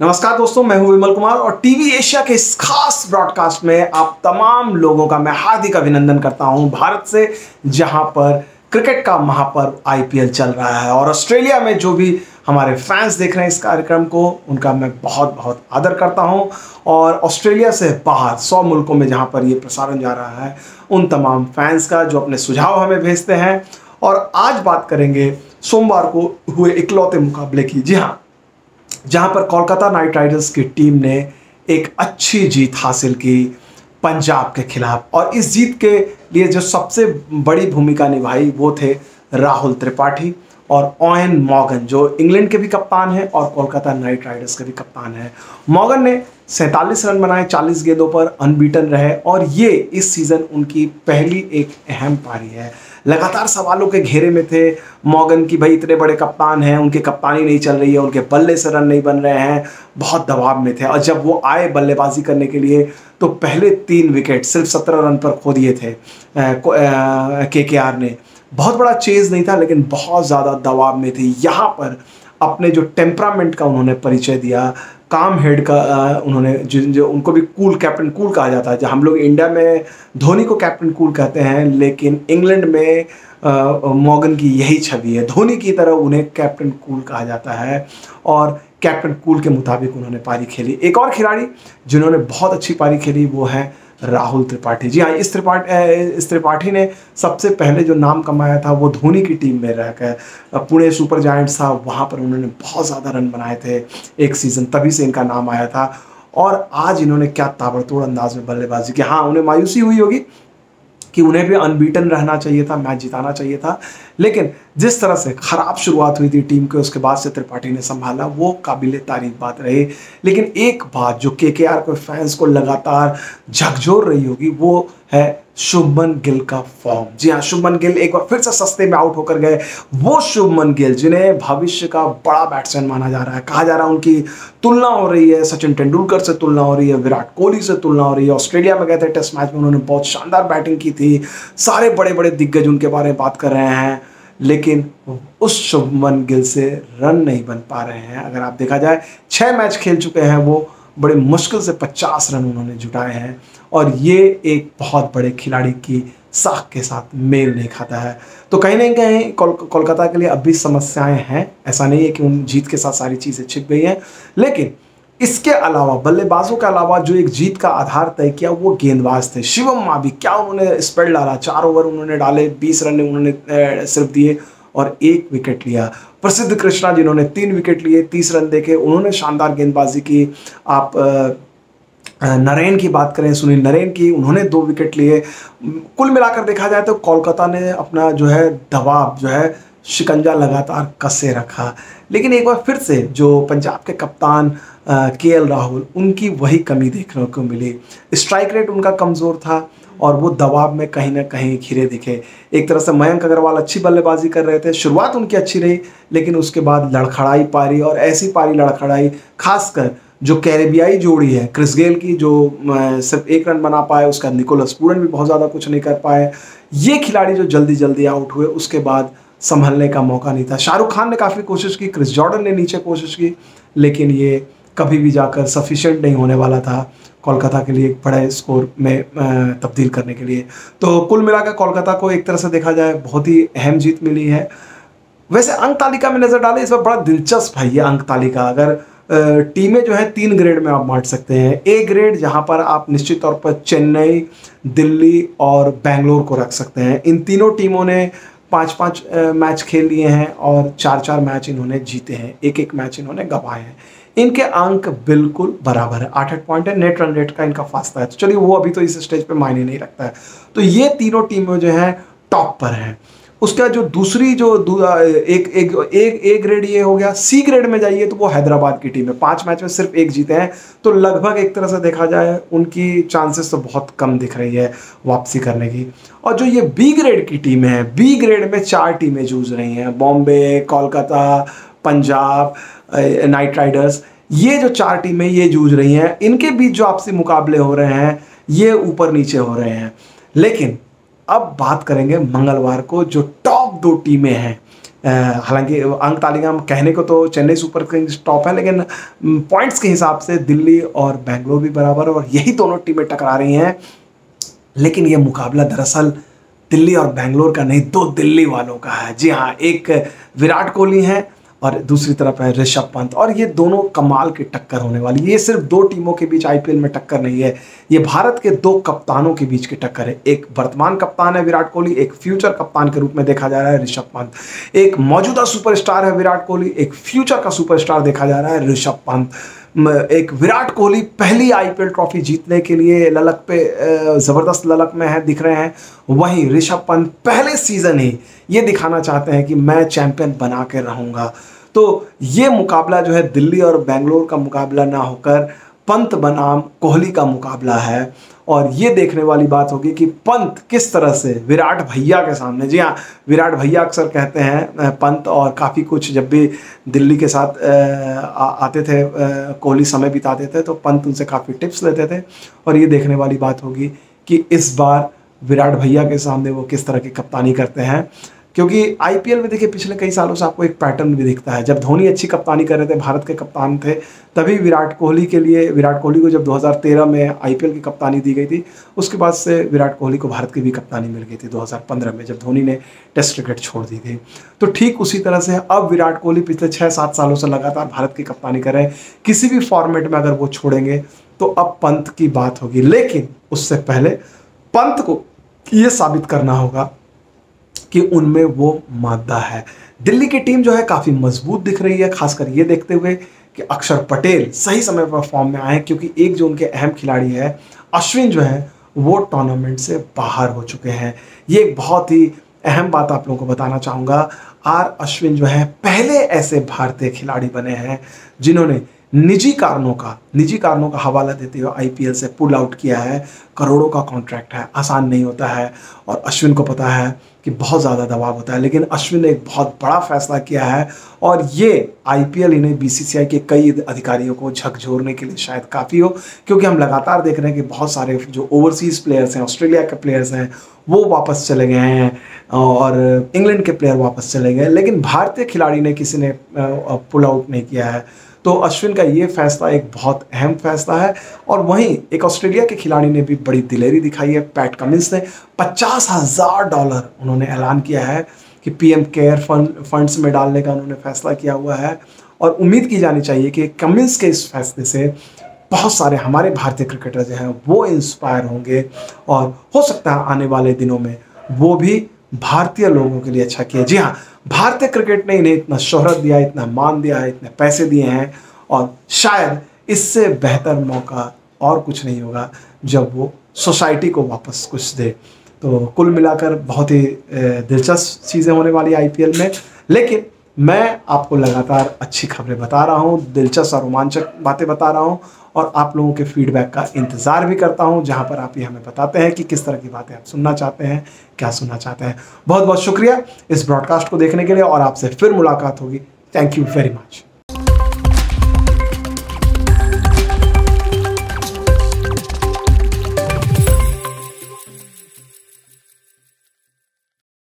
नमस्कार दोस्तों, मैं हूं विमल कुमार और टीवी एशिया के इस खास ब्रॉडकास्ट में आप तमाम लोगों का मैं हार्दिक अभिनंदन करता हूं भारत से, जहां पर क्रिकेट का महापर्व आईपीएल चल रहा है। और ऑस्ट्रेलिया में जो भी हमारे फैंस देख रहे हैं इस कार्यक्रम को, उनका मैं बहुत बहुत आदर करता हूं। और ऑस्ट्रेलिया से बाहर 100 मुल्कों में जहां पर ये प्रसारण जा रहा है, उन तमाम फैंस का जो अपने सुझाव हमें भेजते हैं। और आज बात करेंगे सोमवार को हुए इकलौते मुकाबले की। जी हाँ, जहां पर कोलकाता नाइट राइडर्स की टीम ने एक अच्छी जीत हासिल की पंजाब के खिलाफ। और इस जीत के लिए जो सबसे बड़ी भूमिका निभाई वो थे राहुल त्रिपाठी और ओवेन मॉर्गन, जो इंग्लैंड के भी कप्तान हैं और कोलकाता नाइट राइडर्स के भी कप्तान हैं। मॉर्गन ने 47 रन बनाए 40 गेंदों पर, अनबीटन रहे और ये इस सीज़न उनकी पहली एक अहम पारी है। लगातार सवालों के घेरे में थे मॉर्गन की, भाई इतने बड़े कप्तान हैं, उनकी कप्तानी नहीं चल रही है, उनके बल्ले से रन नहीं बन रहे हैं, बहुत दबाव में थे। और जब वो आए बल्लेबाजी करने के लिए तो पहले 3 विकेट सिर्फ 17 रन पर खो दिए थे केकेआर ने। बहुत बड़ा चेज नहीं था, लेकिन बहुत ज़्यादा दबाव में थे। यहाँ पर अपने जो टेम्परामेंट का उन्होंने परिचय दिया, काम हेड का उन्होंने जो उनको भी कूल, कैप्टन कूल कहा जाता है। जहाँ हम लोग इंडिया में धोनी को कैप्टन कूल कहते हैं, लेकिन इंग्लैंड में मॉर्गन की यही छवि है। धोनी की तरह उन्हें कैप्टन कूल कहा जाता है और कैप्टन कूल के मुताबिक उन्होंने पारी खेली। एक और खिलाड़ी जिन्होंने बहुत अच्छी पारी खेली वो है राहुल त्रिपाठी। जी हाँ, इस त्रिपाठी ने सबसे पहले जो नाम कमाया था वो धोनी की टीम में रहकर, पुणे सुपर जायंट्स था, वहाँ पर उन्होंने बहुत ज़्यादा रन बनाए थे एक सीज़न, तभी से इनका नाम आया था। और आज इन्होंने क्या ताबड़तोड़ अंदाज में बल्लेबाजी की। हाँ, उन्हें मायूसी हुई होगी कि उन्हें भी अनबीटन रहना चाहिए था, मैच जिताना चाहिए था, लेकिन जिस तरह से ख़राब शुरुआत हुई थी टीम के, उसके बाद से त्रिपाठी ने संभाला, वो काबिले तारीफ बात रही। लेकिन एक बात जो केकेआर के फैंस को लगातार झकझोर रही होगी वो है शुभमन गिल का फॉर्म। जी हाँ, शुभमन गिल एक बार फिर से सस्ते में आउट होकर गए। वो शुभमन गिल जिन्हें भविष्य का बड़ा बैट्समैन माना जा रहा है, कहा जा रहा है उनकी तुलना हो रही है सचिन तेंदुलकर से, तुलना हो रही है विराट कोहली से, तुलना हो रही है। ऑस्ट्रेलिया में गए थे टेस्ट मैच में, उन्होंने बहुत शानदार बैटिंग की थी, सारे बड़े बड़े दिग्गज उनके बारे में बात कर रहे हैं, लेकिन उस शुभमन गिल से रन नहीं बन पा रहे हैं। अगर आप देखा जाए 6 मैच खेल चुके हैं वो, बड़े मुश्किल से 50 रन उन्होंने जुटाए हैं और ये एक बहुत बड़े खिलाड़ी की साख के साथ मेल नहीं खाता है। तो कहीं ना कहीं कोलकाता के लिए अब भी समस्याएं हैं। ऐसा नहीं है कि उन जीत के साथ सारी चीज़ें छिप गई हैं, लेकिन इसके अलावा बल्लेबाजों के अलावा जो एक जीत का आधार तय किया वो गेंदबाज थे। शिवम मावी, क्या उन्होंने स्पेल डाला, 4 ओवर उन्होंने डाले, 20 रन उन्होंने सिर्फ दिए और 1 विकेट लिया। प्रसिद्ध कृष्णा जिन्होंने 3 विकेट लिए, 30 रन देके, उन्होंने शानदार गेंदबाजी की। आप नरेन की बात करें, सुनील नरेन की, उन्होंने 2 विकेट लिए। कुल मिलाकर देखा जाए तो कोलकाता ने अपना जो है दबाव, जो है शिकंजा लगातार कसे रखा। लेकिन एक बार फिर से जो पंजाब के कप्तान केएल राहुल, उनकी वही कमी देखने को मिली। स्ट्राइक रेट उनका कमज़ोर था और वो दबाव में कहीं ना कहीं घिरे दिखे। एक तरह से मयंक अग्रवाल अच्छी बल्लेबाजी कर रहे थे, शुरुआत उनकी अच्छी रही, लेकिन उसके बाद लड़खड़ाई पारी, और ऐसी पारी लड़खड़ाई खासकर जो कैरेबियाई जोड़ी है क्रिस गेल की, जो सिर्फ 1 रन बना पाए, उसका निकोलस पूरन भी बहुत ज़्यादा कुछ नहीं कर पाए। ये खिलाड़ी जो जल्दी जल्दी आउट हुए, उसके बाद संभलने का मौका नहीं था। शाहरुख खान ने काफ़ी कोशिश की, क्रिस जॉर्डन ने नीचे कोशिश की, लेकिन ये कभी भी जाकर सफिशिएंट नहीं होने वाला था कोलकाता के लिए एक बड़े स्कोर में तब्दील करने के लिए। तो कुल मिलाकर कोलकाता को एक तरह से देखा जाए बहुत ही अहम जीत मिली है। वैसे अंक तालिका में नज़र डालें, इस बार बड़ा दिलचस्प है ये अंक तालिका। अगर टीमें जो है 3 ग्रेड में आप बांट सकते हैं। ए ग्रेड जहां पर आप निश्चित तौर पर चेन्नई, दिल्ली और बेंगलोर को रख सकते हैं। इन तीनों टीमों ने 5-5 मैच खेल लिए हैं और 4-4 मैच इन्होंने जीते हैं, 1-1 मैच इन्होंने गंवाए हैं। इनके अंक बिल्कुल बराबर है, 8-8 पॉइंट है, नेट रन रेट का इनका फासला है। तो चलिए वो अभी तो इस स्टेज पे मायने नहीं रखता है। तो ये तीनों टीमें जो हैं टॉप पर हैं। उसका जो दूसरी जो एक ग्रेड ये हो गया। सी ग्रेड में जाइए तो वो हैदराबाद की टीम है, 5 मैच में सिर्फ 1 जीते हैं। तो लगभग एक तरह से देखा जाए उनकी चांसेस तो बहुत कम दिख रही है वापसी करने की। और जो ये बी ग्रेड की टीम है, बी ग्रेड में 4 टीमें जूझ रही हैं, बॉम्बे, कोलकाता, पंजाब, नाइट राइडर्स। ये जो 4 टीमें ये जूझ रही हैं, इनके बीच जो आपसी मुकाबले हो रहे हैं ये ऊपर नीचे हो रहे हैं। लेकिन अब बात करेंगे मंगलवार को जो टॉप दो टीमें हैं। हालांकि अंक तालिका में कहने को तो चेन्नई सुपर किंग्स टॉप है, लेकिन पॉइंट्स के हिसाब से दिल्ली और बेंगलोर भी बराबर है और यही दोनों टीमें टकरा रही हैं। लेकिन ये मुकाबला दरअसल दिल्ली और बेंगलोर का नहीं, दो दिल्ली वालों का है। जी हाँ, एक विराट कोहली है और दूसरी तरफ है ऋषभ पंत, और ये दोनों कमाल की टक्कर होने वाली है। ये सिर्फ दो टीमों के बीच आईपीएल में टक्कर नहीं है, ये भारत के दो कप्तानों के बीच की टक्कर है। एक वर्तमान कप्तान है विराट कोहली, एक फ्यूचर कप्तान के रूप में देखा जा रहा है ऋषभ पंत। एक मौजूदा सुपरस्टार है विराट कोहली, एक फ्यूचर का सुपरस्टार देखा जा रहा है ऋषभ पंत। एक विराट कोहली पहली आईपीएल ट्रॉफी जीतने के लिए ललक पे ज़बरदस्त ललक में है, दिख रहे हैं। वहीं ऋषभ पंत पहले सीजन ही ये दिखाना चाहते हैं कि मैं चैंपियन बना के रहूँगा। तो ये मुकाबला जो है दिल्ली और बेंगलोर का मुकाबला ना होकर पंत बनाम कोहली का मुकाबला है, और ये देखने वाली बात होगी कि पंत किस तरह से विराट भैया के सामने, जी हाँ, विराट भैया अक्सर कहते हैं पंत, और काफ़ी कुछ जब भी दिल्ली के साथ आते थे कोहली समय बिताते थे तो पंत उनसे काफ़ी टिप्स लेते थे। और ये देखने वाली बात होगी कि इस बार विराट भैया के सामने वो किस तरह की कप्तानी करते हैं, क्योंकि आईपीएल में देखिए पिछले कई सालों से आपको एक पैटर्न भी दिखता है। जब धोनी अच्छी कप्तानी कर रहे थे, भारत के कप्तान थे, तभी विराट कोहली को जब 2013 में आईपीएल की कप्तानी दी गई थी, उसके बाद से विराट कोहली को भारत की भी कप्तानी मिल गई थी 2015 में, जब धोनी ने टेस्ट क्रिकेट छोड़ दी थी। तो ठीक उसी तरह से अब विराट कोहली पिछले 6-7 सालों से लगातार भारत की कप्तानी कर रहे हैं। किसी भी फॉर्मेट में अगर वो छोड़ेंगे तो अब पंत की बात होगी, लेकिन उससे पहले पंत को ये साबित करना होगा कि उनमें वो मादा है। दिल्ली की टीम जो है काफ़ी मजबूत दिख रही है, खासकर ये देखते हुए कि अक्षर पटेल सही समय पर फॉर्म में आए, क्योंकि एक जो उनके अहम खिलाड़ी है अश्विन जो है वो टूर्नामेंट से बाहर हो चुके हैं। ये एक बहुत ही अहम बात आप लोगों को बताना चाहूँगा। अश्विन जो है पहले ऐसे भारतीय खिलाड़ी बने हैं जिन्होंने निजी कारणों का हवाला देते हुए आईपीएल से पुल आउट किया है। करोड़ों का कॉन्ट्रैक्ट है, आसान नहीं होता है, और अश्विन को पता है कि बहुत ज़्यादा दबाव होता है, लेकिन अश्विन ने एक बहुत बड़ा फैसला किया है, और ये आईपीएल इन्हें बीसीसीआई के कई अधिकारियों को झकझोरने के लिए शायद काफ़ी हो, क्योंकि हम लगातार देख रहे हैं कि बहुत सारे जो ओवरसीज़ प्लेयर्स हैं, ऑस्ट्रेलिया के प्लेयर्स हैं, वो वापस चले गए हैं, और इंग्लैंड के प्लेयर वापस चले गए, लेकिन भारतीय खिलाड़ी ने किसी ने पुल आउट नहीं किया है। तो अश्विन का ये फैसला एक बहुत अहम फैसला है। और वहीं एक ऑस्ट्रेलिया के खिलाड़ी ने भी बड़ी दिलेरी दिखाई है। पैट कमिंस ने $50,000 उन्होंने ऐलान किया है कि पीएम केयर फंड्स में डालने का उन्होंने फैसला किया हुआ है, और उम्मीद की जानी चाहिए कि कमिंस के इस फैसले से बहुत सारे हमारे भारतीय क्रिकेटर जो हैं वो इंस्पायर होंगे, और हो सकता है आने वाले दिनों में वो भी भारतीय लोगों के लिए अच्छा किया। जी हाँ, भारतीय क्रिकेट ने इन्हें इतना शोहरत दिया, इतना मान दिया है, इतने पैसे दिए हैं, और शायद इससे बेहतर मौका और कुछ नहीं होगा जब वो सोसाइटी को वापस कुछ दे। तो कुल मिलाकर बहुत ही दिलचस्प चीज़ें होने वाली आईपीएल में, लेकिन मैं आपको लगातार अच्छी खबरें बता रहा हूँ, दिलचस्प और रोमांचक बातें बता रहा हूँ, और आप लोगों के फीडबैक का इंतज़ार भी करता हूँ, जहाँ पर आप ये हमें बताते हैं कि किस तरह की बातें आप सुनना चाहते हैं, क्या सुनना चाहते हैं। बहुत बहुत शुक्रिया इस ब्रॉडकास्ट को देखने के लिए, और आपसे फिर मुलाकात होगी। Thank you very much.